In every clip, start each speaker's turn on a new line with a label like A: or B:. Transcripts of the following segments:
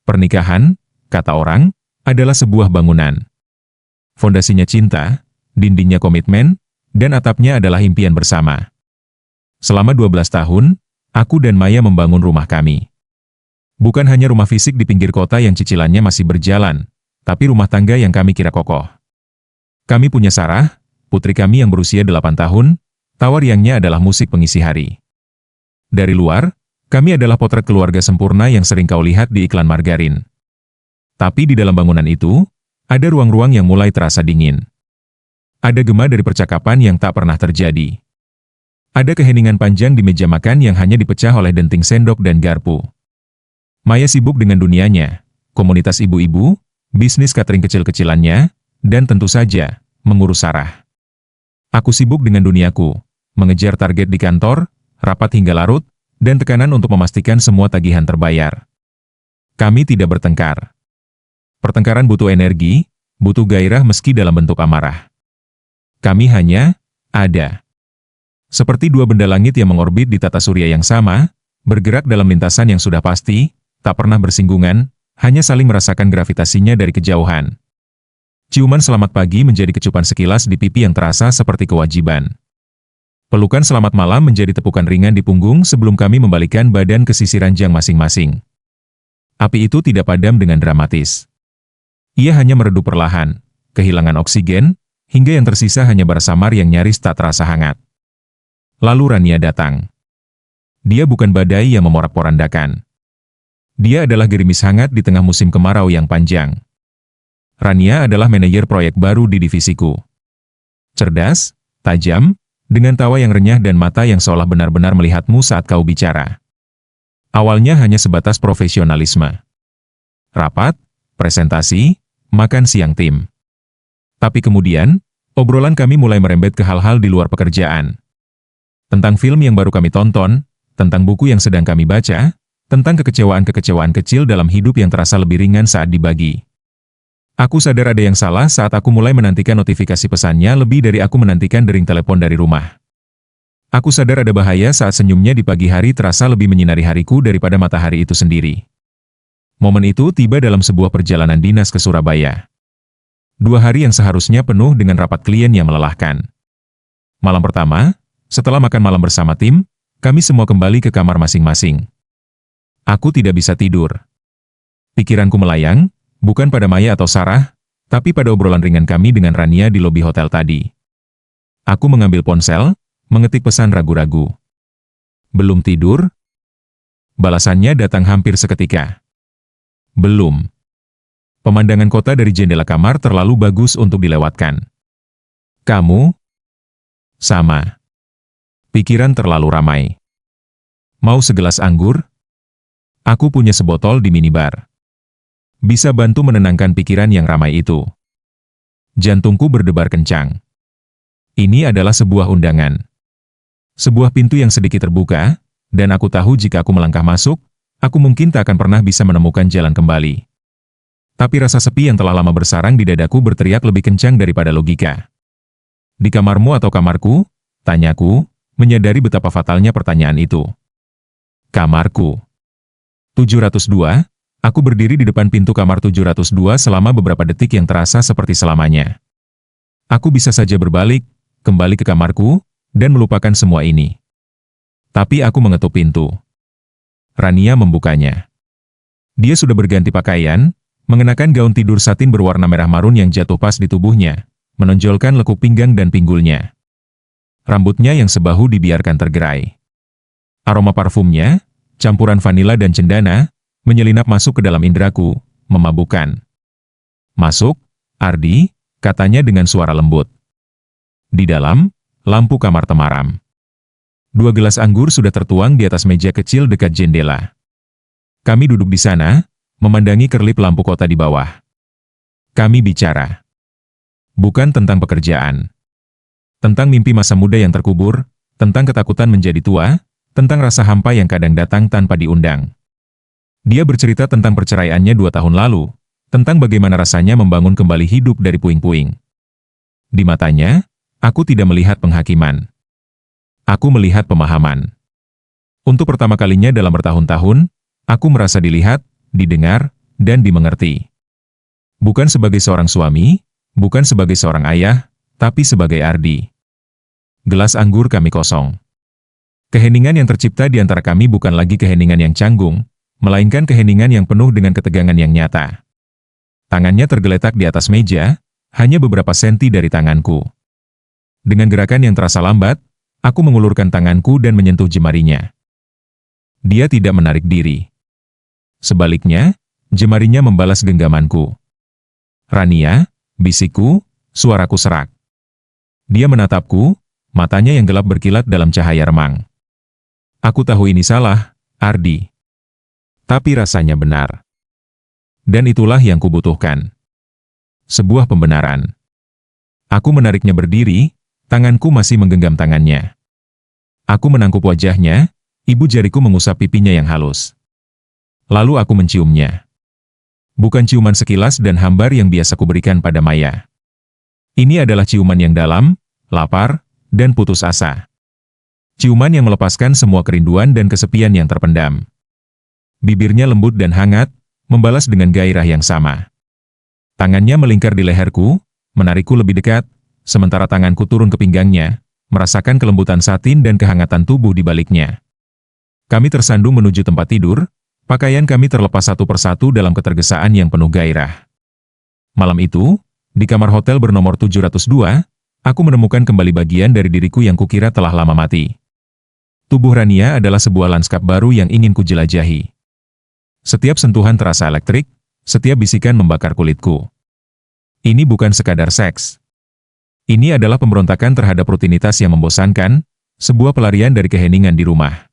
A: Pernikahan, kata orang, adalah sebuah bangunan. Fondasinya cinta, dindingnya komitmen, dan atapnya adalah impian bersama. Selama 12 tahun, aku dan Maya membangun rumah kami. Bukan hanya rumah fisik di pinggir kota yang cicilannya masih berjalan, tapi rumah tangga yang kami kira kokoh. Kami punya Sarah, putri kami yang berusia 8 tahun, tawa riangnya adalah musik pengisi hari. Dari luar, kami adalah potret keluarga sempurna yang sering kau lihat di iklan margarin. Tapi di dalam bangunan itu, ada ruang-ruang yang mulai terasa dingin. Ada gema dari percakapan yang tak pernah terjadi. Ada keheningan panjang di meja makan yang hanya dipecah oleh denting sendok dan garpu. Maya sibuk dengan dunianya, komunitas ibu-ibu, bisnis catering kecil-kecilannya, dan tentu saja, mengurus Sarah. Aku sibuk dengan duniaku, mengejar target di kantor, rapat hingga larut, dan tekanan untuk memastikan semua tagihan terbayar. Kami tidak bertengkar. Pertengkaran butuh energi, butuh gairah meski dalam bentuk amarah. Kami hanya ada. Seperti dua benda langit yang mengorbit di tata surya yang sama, bergerak dalam lintasan yang sudah pasti, tak pernah bersinggungan, hanya saling merasakan gravitasinya dari kejauhan. Ciuman selamat pagi menjadi kecupan sekilas di pipi yang terasa seperti kewajiban. Pelukan selamat malam menjadi tepukan ringan di punggung sebelum kami membalikkan badan ke sisi ranjang masing-masing. Api itu tidak padam dengan dramatis. Ia hanya meredup perlahan, kehilangan oksigen, hingga yang tersisa hanya bara samar yang nyaris tak terasa hangat. Lalu Rania datang. Dia bukan badai yang memorak-porandakan. Dia adalah gerimis hangat di tengah musim kemarau yang panjang. Rania adalah manajer proyek baru di divisiku. Cerdas, tajam, dengan tawa yang renyah dan mata yang seolah benar-benar melihatmu saat kau bicara. Awalnya hanya sebatas profesionalisme. Rapat, presentasi, makan siang tim. Tapi kemudian, obrolan kami mulai merembet ke hal-hal di luar pekerjaan. Tentang film yang baru kami tonton, tentang buku yang sedang kami baca, tentang kekecewaan-kekecewaan kecil dalam hidup yang terasa lebih ringan saat dibagi. Aku sadar ada yang salah saat aku mulai menantikan notifikasi pesannya lebih dari aku menantikan dering telepon dari rumah. Aku sadar ada bahaya saat senyumnya di pagi hari terasa lebih menyinari hariku daripada matahari itu sendiri. Momen itu tiba dalam sebuah perjalanan dinas ke Surabaya. 2 hari yang seharusnya penuh dengan rapat klien yang melelahkan. Malam pertama, setelah makan malam bersama tim, kami semua kembali ke kamar masing-masing. Aku tidak bisa tidur. Pikiranku melayang, bukan pada Maya atau Sarah, tapi pada obrolan ringan kami dengan Rania di lobi hotel tadi. Aku mengambil ponsel, mengetik pesan ragu-ragu. Belum tidur? Balasannya datang hampir seketika. Belum. Pemandangan kota dari jendela kamar terlalu bagus untuk dilewatkan. Kamu? Sama. Pikiran terlalu ramai. Mau segelas anggur? Aku punya sebotol di minibar. Bisa bantu menenangkan pikiran yang ramai itu. Jantungku berdebar kencang. Ini adalah sebuah undangan. Sebuah pintu yang sedikit terbuka, dan aku tahu jika aku melangkah masuk, aku mungkin tak akan pernah bisa menemukan jalan kembali. Tapi rasa sepi yang telah lama bersarang di dadaku berteriak lebih kencang daripada logika. Di kamarmu atau kamarku? Tanyaku, menyadari betapa fatalnya pertanyaan itu. Kamarku. 702, aku berdiri di depan pintu kamar 702 selama beberapa detik yang terasa seperti selamanya. Aku bisa saja berbalik, kembali ke kamarku, dan melupakan semua ini. Tapi aku mengetuk pintu. Rania membukanya. Dia sudah berganti pakaian, mengenakan gaun tidur satin berwarna merah marun yang jatuh pas di tubuhnya, menonjolkan lekuk pinggang dan pinggulnya. Rambutnya yang sebahu dibiarkan tergerai. Aroma parfumnya, campuran vanila dan cendana, menyelinap masuk ke dalam indraku, memabukkan. Masuk, Ardi, katanya dengan suara lembut. Di dalam, lampu kamar temaram. 2 gelas anggur sudah tertuang di atas meja kecil dekat jendela. Kami duduk di sana, memandangi kerlip lampu kota di bawah. Kami bicara. Bukan tentang pekerjaan. Tentang mimpi masa muda yang terkubur, tentang ketakutan menjadi tua, tentang rasa hampa yang kadang datang tanpa diundang. Dia bercerita tentang perceraiannya 2 tahun lalu, tentang bagaimana rasanya membangun kembali hidup dari puing-puing. Di matanya, aku tidak melihat penghakiman. Aku melihat pemahaman. Untuk pertama kalinya dalam bertahun-tahun, aku merasa dilihat, didengar, dan dimengerti. Bukan sebagai seorang suami, bukan sebagai seorang ayah, tapi sebagai Ardi. Gelas anggur kami kosong. Keheningan yang tercipta di antara kami bukan lagi keheningan yang canggung, melainkan keheningan yang penuh dengan ketegangan yang nyata. Tangannya tergeletak di atas meja, hanya beberapa senti dari tanganku. Dengan gerakan yang terasa lambat, aku mengulurkan tanganku dan menyentuh jemarinya. Dia tidak menarik diri. Sebaliknya, jemarinya membalas genggamanku. "Rania," bisikku, suaraku serak. Dia menatapku, matanya yang gelap berkilat dalam cahaya remang. Aku tahu ini salah, Ardi. Tapi rasanya benar. Dan itulah yang kubutuhkan. Sebuah pembenaran. Aku menariknya berdiri, tanganku masih menggenggam tangannya. Aku menangkup wajahnya, ibu jariku mengusap pipinya yang halus. Lalu aku menciumnya. Bukan ciuman sekilas dan hambar yang biasa kuberikan pada Maya. Ini adalah ciuman yang dalam, lapar, dan putus asa. Ciuman yang melepaskan semua kerinduan dan kesepian yang terpendam. Bibirnya lembut dan hangat, membalas dengan gairah yang sama. Tangannya melingkar di leherku, menarikku lebih dekat, sementara tanganku turun ke pinggangnya, merasakan kelembutan satin dan kehangatan tubuh di baliknya. Kami tersandung menuju tempat tidur, pakaian kami terlepas satu persatu dalam ketergesaan yang penuh gairah. Malam itu, di kamar hotel bernomor 702, aku menemukan kembali bagian dari diriku yang kukira telah lama mati. Tubuh Rania adalah sebuah lanskap baru yang ingin kujelajahi. Setiap sentuhan terasa elektrik, setiap bisikan membakar kulitku. Ini bukan sekadar seks. Ini adalah pemberontakan terhadap rutinitas yang membosankan, sebuah pelarian dari keheningan di rumah.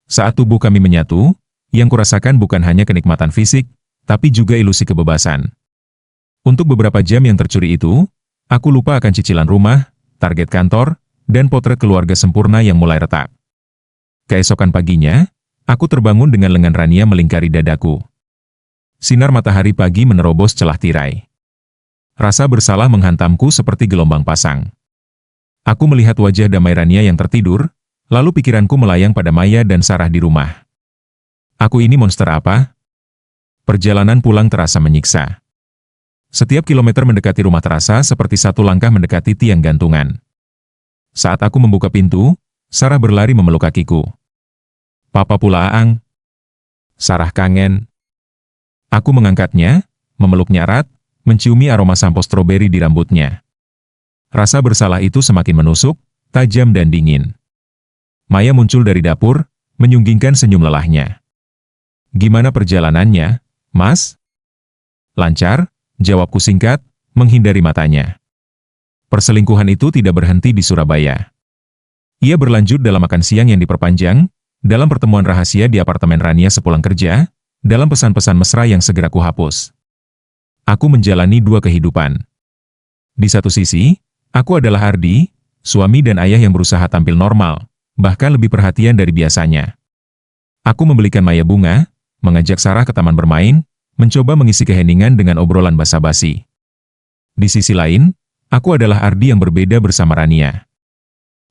A: Saat tubuh kami menyatu, yang kurasakan bukan hanya kenikmatan fisik, tapi juga ilusi kebebasan. Untuk beberapa jam yang tercuri itu, aku lupa akan cicilan rumah, target kantor, dan potret keluarga sempurna yang mulai retak. Keesokan paginya, aku terbangun dengan lengan Rania melingkari dadaku. Sinar matahari pagi menerobos celah tirai. Rasa bersalah menghantamku seperti gelombang pasang. Aku melihat wajah damai Rania yang tertidur, lalu pikiranku melayang pada Maya dan Sarah di rumah. Aku ini monster apa? Perjalanan pulang terasa menyiksa. Setiap kilometer mendekati rumah terasa seperti satu langkah mendekati tiang gantungan. Saat aku membuka pintu, Sarah berlari memeluk kakiku. "Papa pula Aang." Sarah kangen. Aku mengangkatnya, memeluknya erat, menciumi aroma sampo stroberi di rambutnya. Rasa bersalah itu semakin menusuk, tajam dan dingin. Maya muncul dari dapur, menyunggingkan senyum lelahnya. "Gimana perjalanannya, Mas?" "Lancar," jawabku singkat, menghindari matanya. Perselingkuhan itu tidak berhenti di Surabaya. Ia berlanjut dalam makan siang yang diperpanjang, dalam pertemuan rahasia di apartemen Rania sepulang kerja, dalam pesan-pesan mesra yang segera kuhapus. Aku menjalani dua kehidupan. Di satu sisi, aku adalah Ardi, suami dan ayah yang berusaha tampil normal, bahkan lebih perhatian dari biasanya. Aku membelikan Maya bunga, mengajak Sarah ke taman bermain, mencoba mengisi keheningan dengan obrolan basa-basi. Di sisi lain, aku adalah Ardi yang berbeda bersama Rania.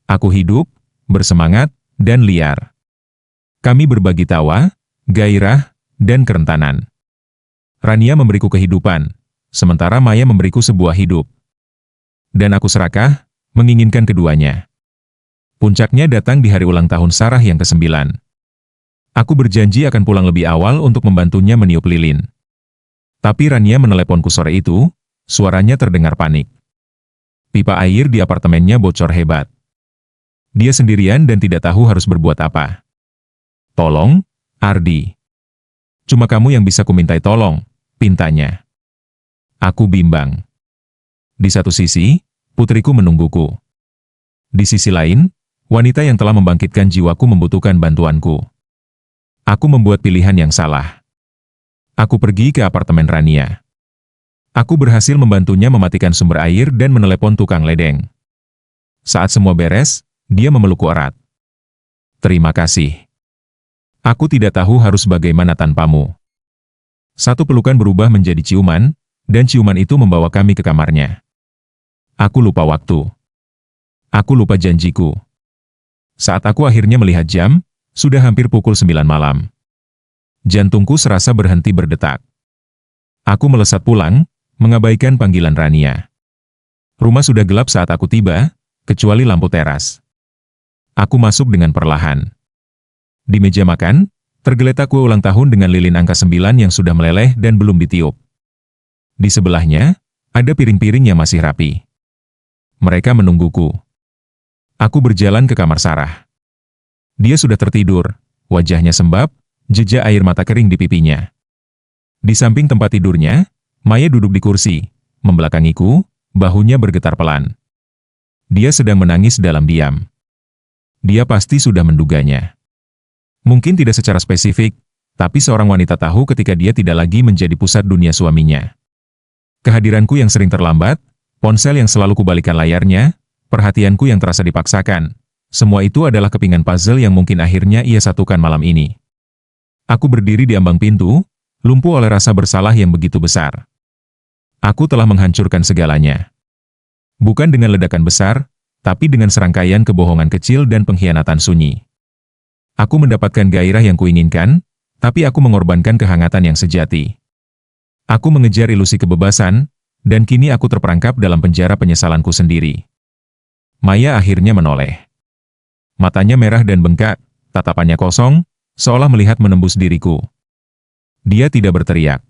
A: Aku hidup, bersemangat, dan liar. Kami berbagi tawa, gairah, dan kerentanan. Rania memberiku kehidupan, sementara Maya memberiku sebuah hidup. Dan aku serakah, menginginkan keduanya. Puncaknya datang di hari ulang tahun Sarah yang ke-9. Aku berjanji akan pulang lebih awal untuk membantunya meniup lilin. Tapi Rania meneleponku sore itu, suaranya terdengar panik. Pipa air di apartemennya bocor hebat. Dia sendirian dan tidak tahu harus berbuat apa. "Tolong, Ardi. Cuma kamu yang bisa kumintai tolong," pintanya. Aku bimbang. Di satu sisi, putriku menungguku. Di sisi lain, wanita yang telah membangkitkan jiwaku membutuhkan bantuanku. Aku membuat pilihan yang salah. Aku pergi ke apartemen Rania. Aku berhasil membantunya mematikan sumber air dan menelepon tukang ledeng. Saat semua beres, dia memelukku erat. "Terima kasih. Aku tidak tahu harus bagaimana tanpamu." Satu pelukan berubah menjadi ciuman, dan ciuman itu membawa kami ke kamarnya. Aku lupa waktu. Aku lupa janjiku. Saat aku akhirnya melihat jam, sudah hampir pukul 9 malam. Jantungku serasa berhenti berdetak. Aku melesat pulang, mengabaikan panggilan Rania. Rumah sudah gelap saat aku tiba, kecuali lampu teras. Aku masuk dengan perlahan. Di meja makan, tergeletak kue ulang tahun dengan lilin angka 9 yang sudah meleleh dan belum ditiup. Di sebelahnya, ada piring-piring yang masih rapi. Mereka menungguku. Aku berjalan ke kamar Sarah. Dia sudah tertidur, wajahnya sembab, jejak air mata kering di pipinya. Di samping tempat tidurnya, Maya duduk di kursi, membelakangiku, bahunya bergetar pelan. Dia sedang menangis dalam diam. Dia pasti sudah menduganya. Mungkin tidak secara spesifik, tapi seorang wanita tahu ketika dia tidak lagi menjadi pusat dunia suaminya. Kehadiranku yang sering terlambat, ponsel yang selalu kubalikan layarnya, perhatianku yang terasa dipaksakan, semua itu adalah kepingan puzzle yang mungkin akhirnya ia satukan malam ini. Aku berdiri di ambang pintu, lumpuh oleh rasa bersalah yang begitu besar. Aku telah menghancurkan segalanya. Bukan dengan ledakan besar, tapi dengan serangkaian kebohongan kecil dan pengkhianatan sunyi. Aku mendapatkan gairah yang kuinginkan, tapi aku mengorbankan kehangatan yang sejati. Aku mengejar ilusi kebebasan, dan kini aku terperangkap dalam penjara penyesalanku sendiri. Maya akhirnya menoleh. Matanya merah dan bengkak, tatapannya kosong, seolah melihat menembus diriku. Dia tidak berteriak.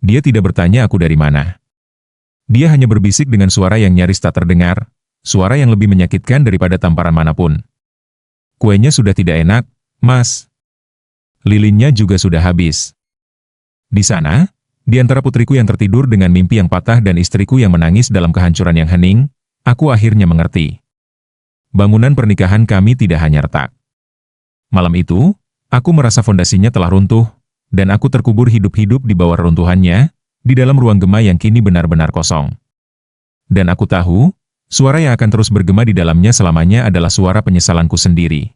A: Dia tidak bertanya aku dari mana. Dia hanya berbisik dengan suara yang nyaris tak terdengar, suara yang lebih menyakitkan daripada tamparan manapun. Kuenya sudah tidak enak, Mas. Lilinnya juga sudah habis. Di sana, di antara putriku yang tertidur dengan mimpi yang patah dan istriku yang menangis dalam kehancuran yang hening, aku akhirnya mengerti. Bangunan pernikahan kami tidak hanya retak. Malam itu, aku merasa fondasinya telah runtuh, dan aku terkubur hidup-hidup di bawah runtuhannya, di dalam ruang gema yang kini benar-benar kosong. Dan aku tahu, suara yang akan terus bergema di dalamnya selamanya adalah suara penyesalanku sendiri.